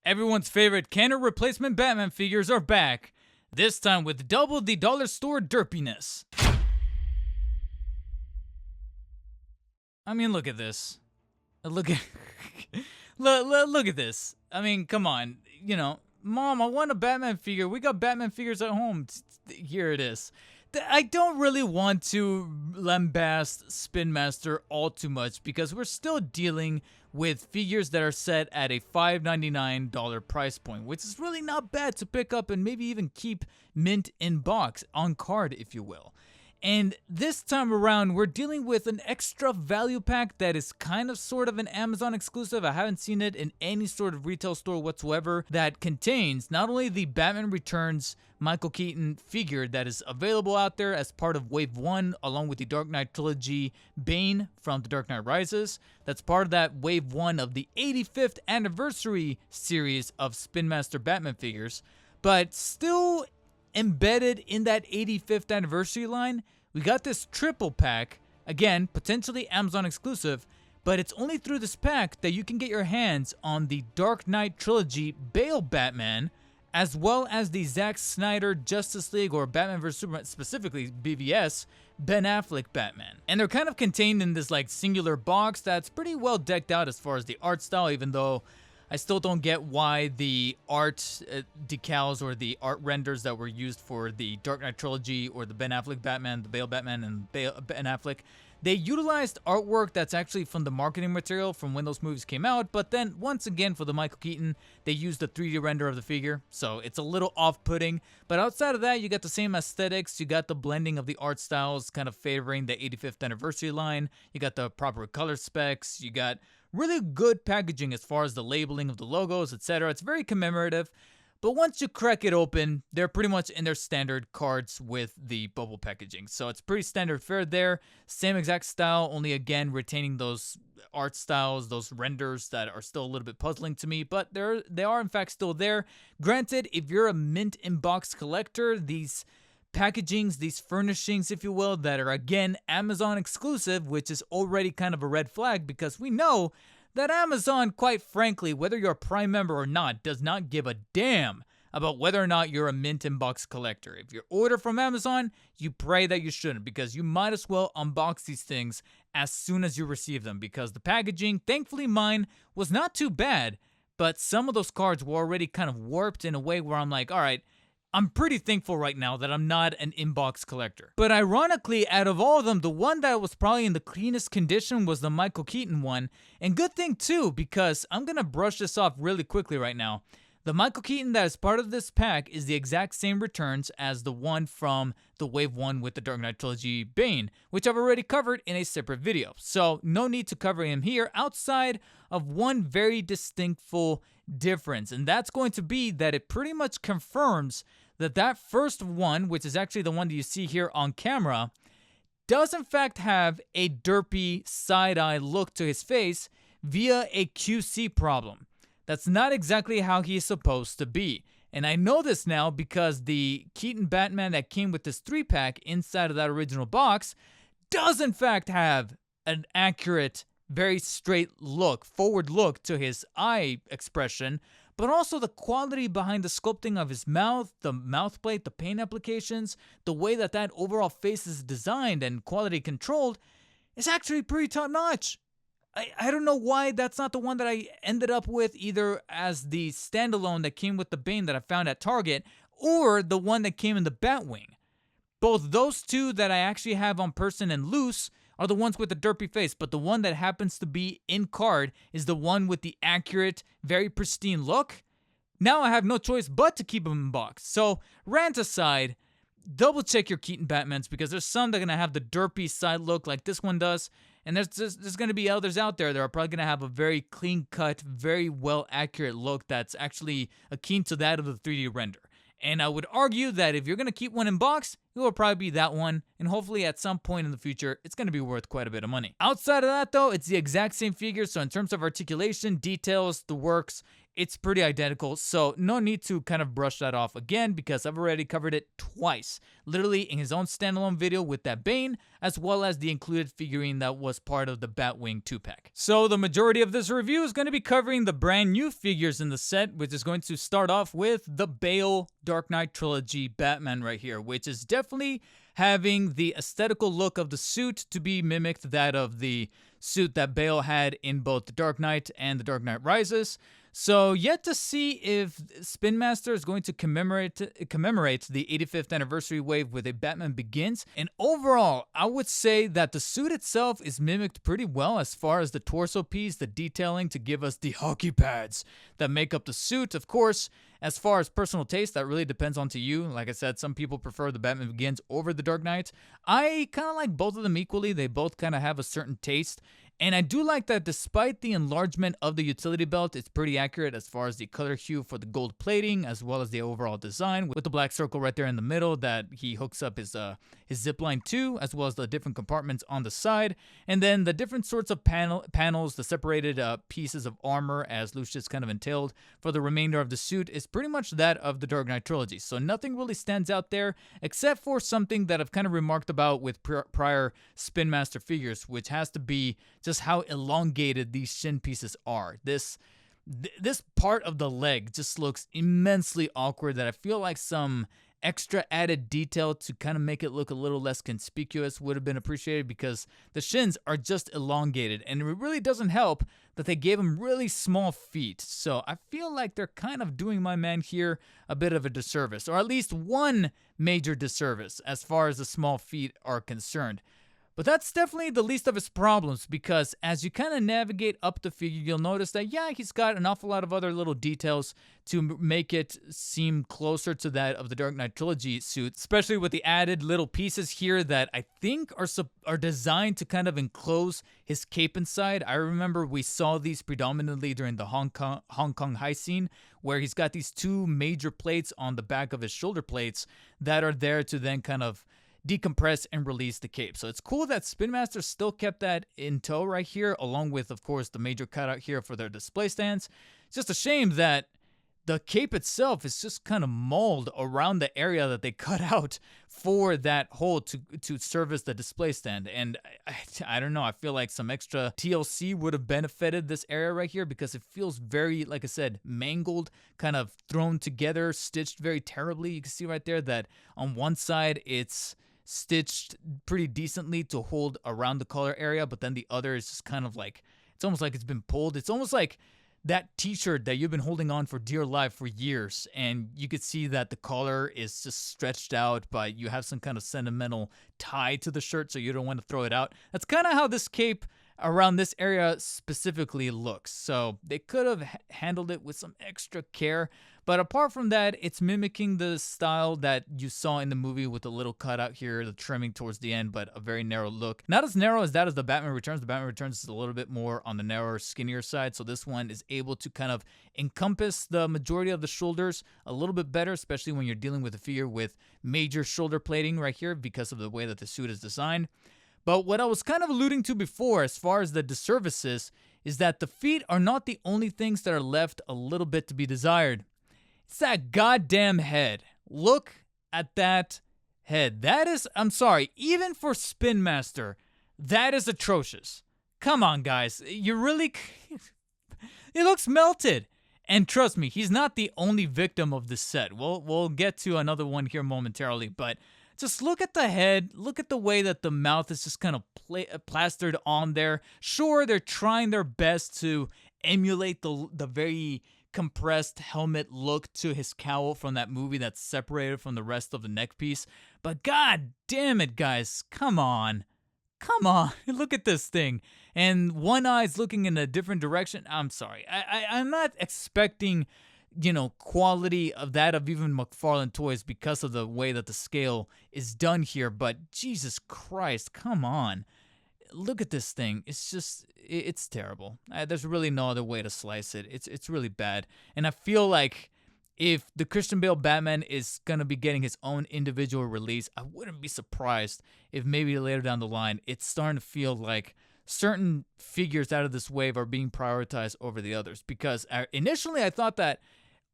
Everyone's favorite Kenner replacement Batman figures are back, this time with double the dollar store derpiness. I mean, look at this. Look at look at this. I mean, come on. You know, Mom, I want a Batman figure. We got Batman figures at home. Here it is. I don't really want to lambast Spin Master all too much because we're still dealing with figures that are set at a $5.99 price point, which is really not bad to pick up and maybe even keep mint in box, on card if you will. And this time around, we're dealing with an extra value pack that is kind of sort of an Amazon exclusive. I haven't seen it in any sort of retail store whatsoever that contains not only the Batman Returns Michael Keaton figure that is available out there as part of Wave 1 along with the Dark Knight Trilogy Bane from The Dark Knight Rises. That's part of that Wave 1 of the 85th anniversary series of Spin Master Batman figures. But still embedded in that 85th anniversary line, we got this triple pack, again, potentially Amazon exclusive, but it's only through this pack that you can get your hands on the Dark Knight Trilogy Bale Batman, as well as the Zack Snyder Justice League, or Batman vs. Superman, specifically BVS, Ben Affleck Batman. And they're kind of contained in this like singular box that's pretty well decked out as far as the art style, even though I still don't get why the art decals or the art renders that were used for the Dark Knight Trilogy or the Ben Affleck Batman, the Bale Batman, and Ben Affleck, they utilized artwork that's actually from the marketing material from when those movies came out, but then once again for the Michael Keaton, they used the 3D render of the figure, so it's a little off-putting. But outside of that, you got the same aesthetics, you got the blending of the art styles kind of favoring the 85th anniversary line, you got the proper color specs, you got really good packaging as far as the labeling of the logos, etc. It's very commemorative, but once you crack it open, they're pretty much in their standard cards with the bubble packaging. So it's pretty standard fare there. Same exact style, only again retaining those art styles, those renders that are still a little bit puzzling to me, but they are in fact still there. Granted, if you're a mint in box collector, these packagings, these furnishings, if you will, that are again Amazon exclusive, which is already kind of a red flag because we know that Amazon, quite frankly, whether you're a Prime member or not, does not give a damn about whether or not you're a mint in box collector. If you order from Amazon, you pray that you shouldn't, because you might as well unbox these things as soon as you receive them, because the packaging, thankfully mine, was not too bad, but some of those cards were already kind of warped in a way where I'm like, all right, I'm pretty thankful right now that I'm not an inbox collector. But ironically, out of all of them, the one that was probably in the cleanest condition was the Michael Keaton one. And good thing too, because I'm gonna brush this off really quickly right now. The Michael Keaton that is part of this pack is the exact same returns as the one from the Wave 1 with the Dark Knight Trilogy Bane, which I've already covered in a separate video. So no need to cover him here outside of one very distinctful difference. And that's going to be that it pretty much confirms that first one, which is actually the one that you see here on camera, does in fact have a derpy side-eye look to his face via a QC problem. That's not exactly how he's supposed to be. And I know this now because the Keaton Batman that came with this 3-pack inside of that original box does in fact have an accurate, very straight look, forward look to his eye expression, but also the quality behind the sculpting of his mouth, the mouth plate, the paint applications, the way that overall face is designed and quality controlled is actually pretty top notch. I don't know why that's not the one that I ended up with either as the standalone that came with the Bane that I found at Target, or the one that came in the Batwing. Both those two that I actually have on person and loose are the ones with the derpy face, but the one that happens to be in card is the one with the accurate, very pristine look. Now I have no choice but to keep them in box. So, rant aside, double check your Keaton Batmans, because there's some that are going to have the derpy side look like this one does, and there's going to be others out there that are probably going to have a very clean-cut, very well-accurate look that's actually akin to that of the 3D render. And I would argue that if you're going to keep one in box, it will probably be that one, and hopefully at some point in the future, it's going to be worth quite a bit of money. Outside of that though, it's the exact same figure, so in terms of articulation, details, the works, it's pretty identical, so no need to kind of brush that off again because I've already covered it twice, literally in his own standalone video with that Bane, as well as the included figurine that was part of the Batwing 2-pack. So the majority of this review is going to be covering the brand new figures in the set, which is going to start off with the Bale Dark Knight Trilogy Batman right here, which is definitely having the aesthetical look of the suit to be mimicked that of the suit that Bale had in both The Dark Knight and The Dark Knight Rises. So yet to see if Spin Master is going to commemorate the 85th anniversary wave with a Batman Begins. And overall, I would say that the suit itself is mimicked pretty well as far as the torso piece, the detailing to give us the hockey pads that make up the suit. Of course, as far as personal taste, that really depends on to you. Like I said, some people prefer the Batman Begins over the Dark Knight. I kind of like both of them equally. They both kind of have a certain taste. And I do like that despite the enlargement of the utility belt, it's pretty accurate as far as the color hue for the gold plating, as well as the overall design, with the black circle right there in the middle that he hooks up his zipline to, as well as the different compartments on the side. And then the different sorts of panels, the separated pieces of armor, as Lucius kind of entailed, for the remainder of the suit is pretty much that of the Dark Knight trilogy. So nothing really stands out there, except for something that I've kind of remarked about with prior Spin Master figures, which has to be just how elongated these shin pieces are. This part of the leg just looks immensely awkward that I feel like some extra added detail to kind of make it look a little less conspicuous would have been appreciated because the shins are just elongated and it really doesn't help that they gave him really small feet. So I feel like they're kind of doing my man here a bit of a disservice, or at least one major disservice as far as the small feet are concerned. But that's definitely the least of his problems because as you kind of navigate up the figure, you'll notice that, yeah, he's got an awful lot of other little details to make it seem closer to that of the Dark Knight Trilogy suit, especially with the added little pieces here that I think are designed to kind of enclose his cape inside. I remember we saw these predominantly during the Hong Kong heist scene where he's got these two major plates on the back of his shoulder plates that are there to then kind of decompress and release the cape. So it's cool that Spin Master still kept that in tow right here, along with, of course, the major cutout here for their display stands. It's just a shame that the cape itself is just kind of mauled around the area that they cut out for that hole to service the display stand. And I don't know, I feel like some extra TLC would have benefited this area right here because it feels very, like I said, mangled, kind of thrown together, stitched very terribly. You can see right there that on one side it's stitched pretty decently to hold around the collar area, but then the other is just kind of like, it's almost like it's been pulled. It's almost like that t-shirt that you've been holding on for dear life for years, and you could see that the collar is just stretched out, but you have some kind of sentimental tie to the shirt, so you don't want to throw it out. That's kind of how this cape around this area specifically looks. So they could have handled it with some extra care. But apart from that, it's mimicking the style that you saw in the movie with the little cutout here, the trimming towards the end, but a very narrow look. Not as narrow as that as the Batman Returns. The Batman Returns is a little bit more on the narrower, skinnier side. So this one is able to kind of encompass the majority of the shoulders a little bit better, especially when you're dealing with a figure with major shoulder plating right here because of the way that the suit is designed. But what I was kind of alluding to before as far as the disservices is that the feet are not the only things that are left a little bit to be desired. It's that goddamn head. Look at that head. That is, I'm sorry, even for Spin Master, that is atrocious. Come on, guys. You really... It looks melted. And trust me, he's not the only victim of this set. We'll get to another one here momentarily, but just look at the head. Look at the way that the mouth is just kind of plastered on there. Sure, they're trying their best to emulate the very compressed helmet look to his cowl from that movie that's separated from the rest of the neck piece. But god damn it, guys. Come on. Come on. Look at this thing. And one eye's looking in a different direction. I'm sorry. I'm not expecting, quality of that of even McFarlane Toys because of the way that the scale is done here. But Jesus Christ, come on. Look at this thing. It's just, it's terrible. There's really no other way to slice it. It's really bad. And I feel like if the Christian Bale Batman is going to be getting his own individual release, I wouldn't be surprised if maybe later down the line, it's starting to feel like certain figures out of this wave are being prioritized over the others. Because initially I thought that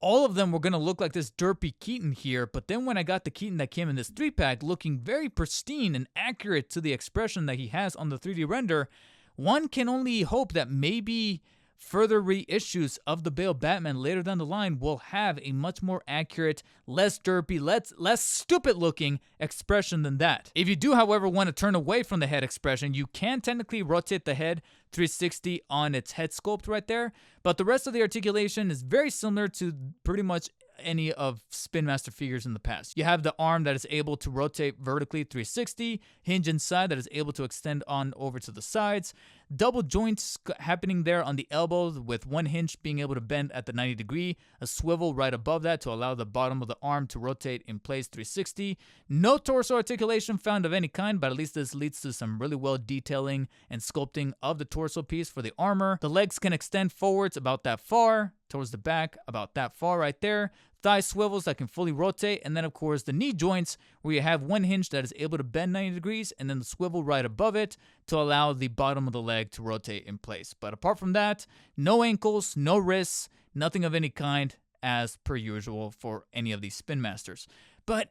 all of them were going to look like this derpy Keaton here, but then when I got the Keaton that came in this 3-pack looking very pristine and accurate to the expression that he has on the 3D render, one can only hope that maybe further reissues of the Bale Batman later down the line will have a much more accurate, less derpy, less stupid looking expression than that. If you do, however, want to turn away from the head expression, you can technically rotate the head 360 on its head sculpt right there, but the rest of the articulation is very similar to pretty much any of Spin Master figures in the past. You have the arm that is able to rotate vertically 360, hinge inside that is able to extend on over to the sides, double joints happening there on the elbows with one hinge being able to bend at the 90 degree, a swivel right above that to allow the bottom of the arm to rotate in place 360. No torso articulation found of any kind, but at least this leads to some really well detailing and sculpting of the torso piece for the armor. The legs can extend forwards about that far, towards the back about that far right there. Thigh swivels that can fully rotate, and then of course the knee joints where you have one hinge that is able to bend 90 degrees and then the swivel right above it to allow the bottom of the leg to rotate in place. But apart from that, no ankles, no wrists, nothing of any kind as per usual for any of these Spin Masters. But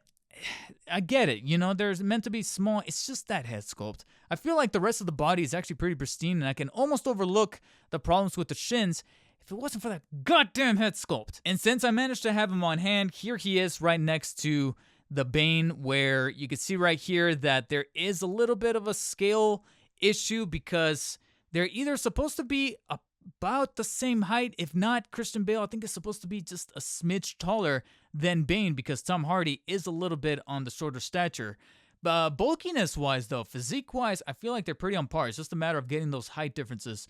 I get it, you know, there's meant to be small, it's just that head sculpt. I feel like the rest of the body is actually pretty pristine and I can almost overlook the problems with the shins if it wasn't for that goddamn head sculpt. And since I managed to have him on hand, here he is right next to the Bane, where you can see right here that there is a little bit of a scale issue because they're either supposed to be about the same height. If not, Christian Bale, I think, is supposed to be just a smidge taller than Bane because Tom Hardy is a little bit on the shorter stature. Bulkiness-wise, though, physique-wise, I feel like they're pretty on par. It's just a matter of getting those height differences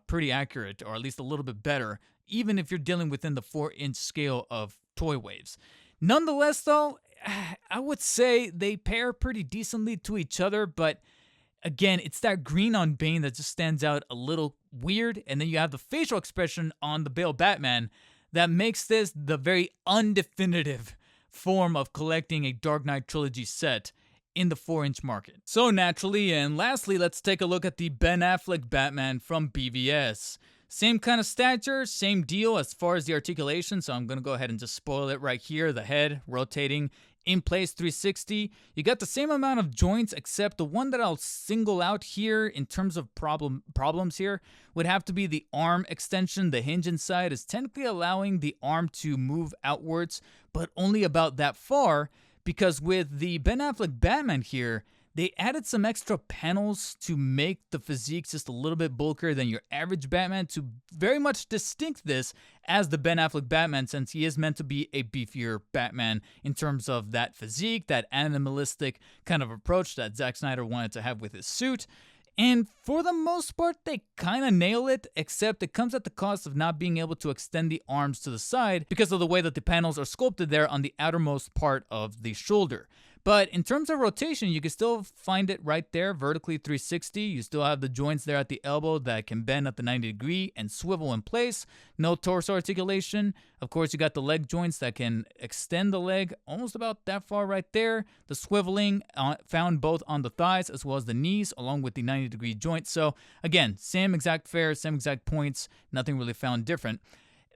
pretty accurate, or at least a little bit better, even if you're dealing within the 4-inch scale of toy waves. Nonetheless, though, I would say they pair pretty decently to each other, but again, it's that green on Bane that just stands out a little weird, and then you have the facial expression on the Bale Batman that makes this the very undefinitive form of collecting a Dark Knight Trilogy set in the 4-inch market. So naturally, and lastly, let's take a look at the Ben Affleck Batman from BVS. Same kind of stature, same deal as far as the articulation, so I'm going to go ahead and just spoil it right here. The head rotating in place 360. You got the same amount of joints, except the one that I'll single out here in terms of problems here would have to be the arm extension. The hinge inside is technically allowing the arm to move outwards, but only about that far, because with the Ben Affleck Batman here, they added some extra panels to make the physique just a little bit bulkier than your average Batman to very much distinct this as the Ben Affleck Batman, since he is meant to be a beefier Batman in terms of that physique, that animalistic kind of approach that Zack Snyder wanted to have with his suit. And for the most part, they kind of nail it, except it comes at the cost of not being able to extend the arms to the side because of the way that the panels are sculpted there on the outermost part of the shoulder. But in terms of rotation, you can still find it right there, vertically 360. You still have the joints there at the elbow that can bend at the 90 degree and swivel in place. No torso articulation. Of course, you got the leg joints that can extend the leg almost about that far right there. The swiveling found both on the thighs as well as the knees, along with the 90 degree joint. So again, same exact fare, same exact points, nothing really found different.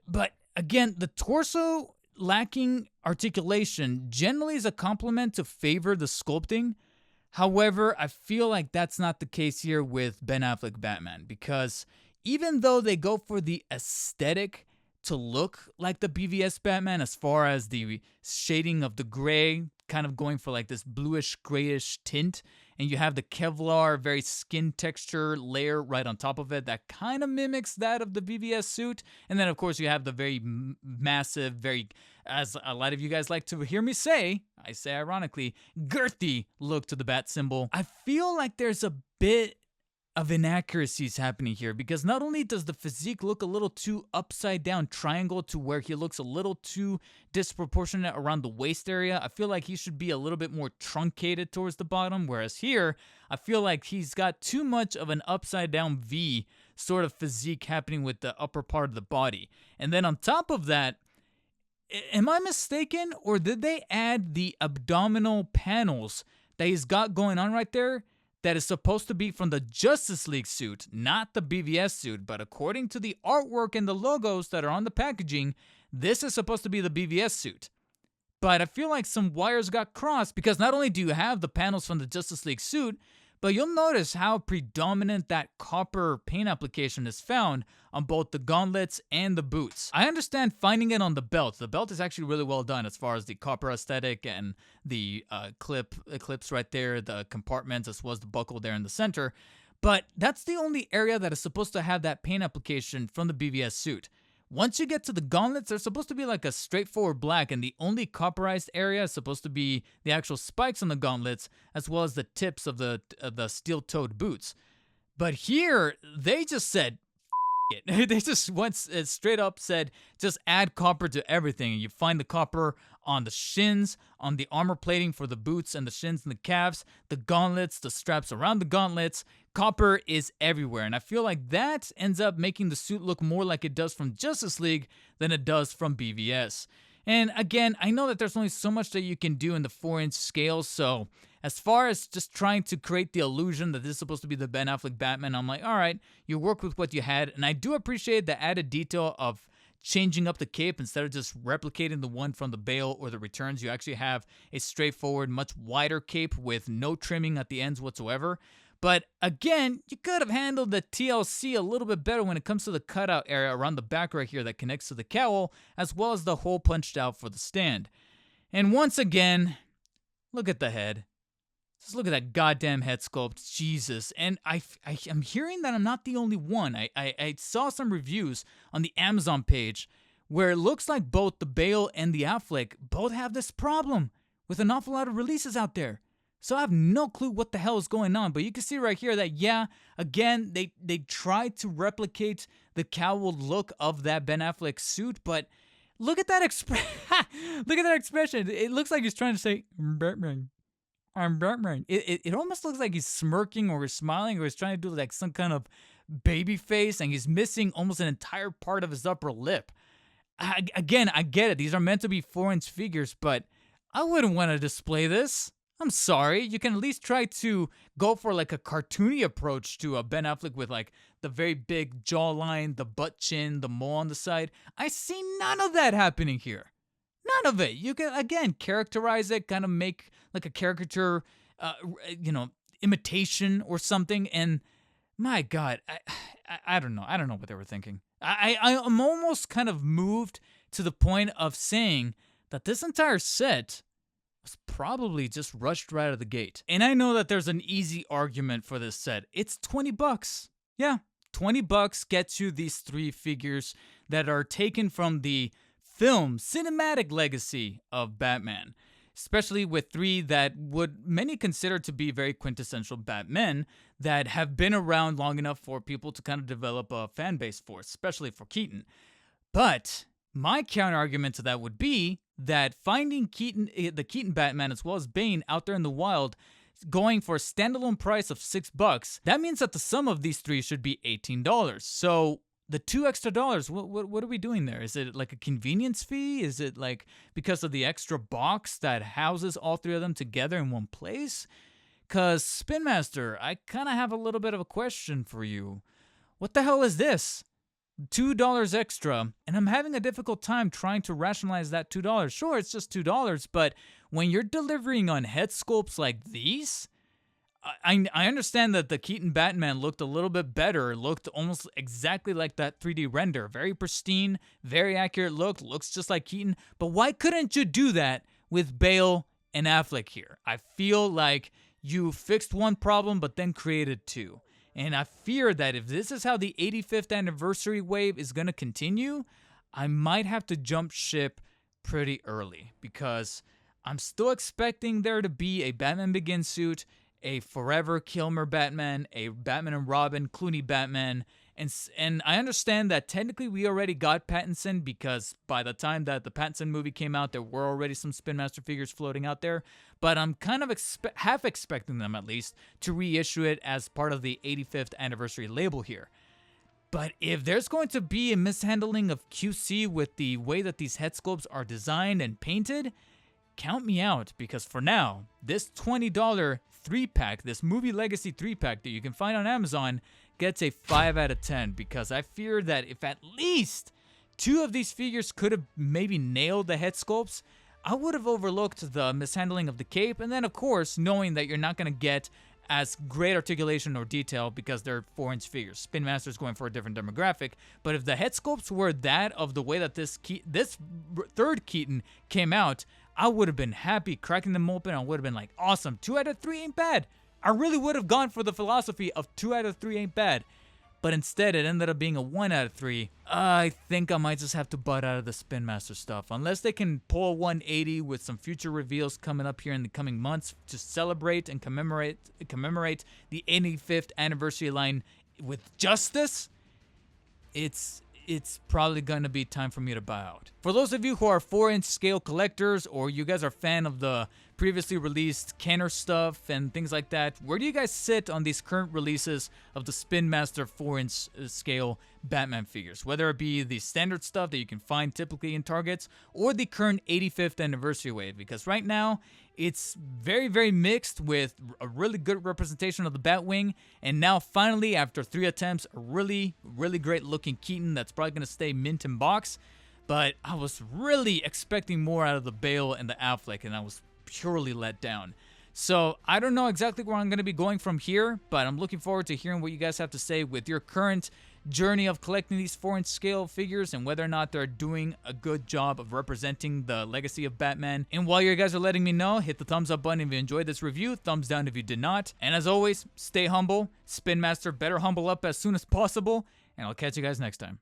But again, the torso lacking articulation generally is a compliment to favor the sculpting. However, I feel like that's not the case here with Ben Affleck Batman, because even though they go for the aesthetic to look like the BVS Batman as far as the shading of the gray, kind of going for like this bluish grayish tint, and you have the Kevlar very skin texture layer right on top of it that kind of mimics that of the BVS suit. And then of course you have the very massive, very, as a lot of you guys like to hear me say, I say ironically, girthy look to the bat symbol. I feel like there's a bit of inaccuracies happening here, because not only does the physique look a little too upside down triangle to where he looks a little too disproportionate around the waist area, I feel like he should be a little bit more truncated towards the bottom, whereas here I feel like he's got too much of an upside down V sort of physique happening with the upper part of the body. And then on top of that, am I mistaken, or did they add the abdominal panels that he's got going on right there that is supposed to be from the Justice League suit, not the BVS suit. But according to the artwork and the logos that are on the packaging, this is supposed to be the BVS suit. But I feel like some wires got crossed, because not only do you have the panels from the Justice League suit, but you'll notice how predominant that copper paint application is found on both the gauntlets and the boots. I understand finding it on the belt. The belt is actually really well done as far as the copper aesthetic and the clips right there, the compartments, as well as the buckle there in the center. But that's the only area that is supposed to have that paint application from the BVS suit. Once you get to the gauntlets, they're supposed to be like a straightforward black, and the only copperized area is supposed to be the actual spikes on the gauntlets, as well as the tips of the steel-toed boots. But here, they just said, it. They just went straight up, said, just add copper to everything. And you find the copper on the shins, on the armor plating for the boots and the shins and the calves, the gauntlets, the straps around the gauntlets. Copper is everywhere, and I feel like that ends up making the suit look more like it does from Justice League than it does from BVS. And again, I know that there's only so much that you can do in the 4-inch scale, so as far as just trying to create the illusion that this is supposed to be the Ben Affleck Batman, I'm like, all right, you work with what you had, and I do appreciate the added detail of changing up the cape. Instead of just replicating the one from the Bale or the Returns, you actually have a straightforward, much wider cape with no trimming at the ends whatsoever. But again, you could have handled the TLC a little bit better when it comes to the cutout area around the back right here that connects to the cowl, as well as the hole punched out for the stand. And once again, look at the head. Just look at that goddamn head sculpt. Jesus. And I'm hearing that I'm not the only one. I saw some reviews on the Amazon page where it looks like both the Bale and the Affleck both have this problem with an awful lot of releases out there. So I have no clue what the hell is going on, but you can see right here that, yeah, again, they tried to replicate the cowled look of that Ben Affleck suit, but look at that look at that expression. It looks like he's trying to say, Batman. I'm Batman. It almost looks like he's smirking or he's smiling or he's trying to do like some kind of baby face, and he's missing almost an entire part of his upper lip. Again, I get it. These are meant to be 4-inch figures, but I wouldn't want to display this. I'm sorry. You can at least try to go for like a cartoony approach to a Ben Affleck with like the very big jawline, the butt chin, the mole on the side. I see none of that happening here. None of it. You can, again, characterize it, kind of make like a caricature, imitation or something. And my God, I don't know. I don't know what they were thinking. I'm almost kind of moved to the point of saying that this entire set was probably just rushed right out of the gate. And I know that there's an easy argument for this set. It's $20. Yeah, $20 gets you these 3 figures that are taken from the film cinematic legacy of Batman, especially with 3 that would many consider to be very quintessential Batmen that have been around long enough for people to kind of develop a fan base for, especially for Keaton. But my counter argument to that would be that finding the Keaton Batman as well as Bane out there in the wild, going for a standalone price of $6, that means that the sum of these 3 should be $18. So the $2 extra, what are we doing there? Is it like a convenience fee? Is it like because of the extra box that houses all 3 of them together in one place? Because Spin Master, I kind of have a little bit of a question for you. What the hell is this? $2 extra, and I'm having a difficult time trying to rationalize that $2. Sure, it's just $2, but when you're delivering on head sculpts like these, I understand that the Keaton Batman looked a little bit better, looked almost exactly like that 3D render, very pristine, very accurate look, looks just like Keaton, but why couldn't you do that with Bale and Affleck here? I feel like you fixed one problem, but then created 2. And I fear that if this is how the 85th anniversary wave is going to continue, I might have to jump ship pretty early, because I'm still expecting there to be a Batman Begins suit, a Forever Kilmer Batman, a Batman and Robin Clooney Batman, and I understand that technically we already got Pattinson, because by the time that the Pattinson movie came out, there were already some Spin Master figures floating out there, but I'm kind of half expecting them at least to reissue it as part of the 85th anniversary label here. But if there's going to be a mishandling of QC with the way that these head sculpts are designed and painted, count me out, because for now, this $20 3-pack, this Movie Legacy 3-pack that you can find on Amazon, gets a 5 out of 10, because I fear that if at least 2 of these figures could have maybe nailed the head sculpts, I would have overlooked the mishandling of the cape, and then of course, knowing that you're not going to get as great articulation or detail because they're 4-inch figures. Spin Master's going for a different demographic, but if the head sculpts were that of the way that this third Keaton came out, I would have been happy cracking them open. I would have been like, awesome, 2 out of 3 ain't bad. I really would have gone for the philosophy of 2 out of 3 ain't bad. But instead, it ended up being a 1 out of 3. I think I might just have to butt out of the Spin Master stuff. Unless they can pull a 180 with some future reveals coming up here in the coming months to celebrate and commemorate the 85th anniversary line with justice, it's probably going to be time for me to buy out. For those of you who are 4-inch scale collectors, or you guys are fan of the previously released Kenner stuff and things like that, where do you guys sit on these current releases of the Spin Master 4-inch scale Batman figures? Whether it be the standard stuff that you can find typically in Targets, or the current 85th anniversary wave, because right now it's very, very mixed, with a really good representation of the Batwing, and now finally, after 3 attempts, a really, really great looking Keaton that's probably going to stay mint in box. But I was really expecting more out of the Bale and the Affleck, and I was purely let down. So I don't know exactly where I'm going to be going from here, but I'm looking forward to hearing what you guys have to say with your current journey of collecting these 4-inch scale figures, and whether or not they're doing a good job of representing the legacy of Batman. And while you guys are letting me know, hit the thumbs up button if you enjoyed this review, thumbs down if you did not. And as always, stay humble. Spin Master better humble up as soon as possible, and I'll catch you guys next time.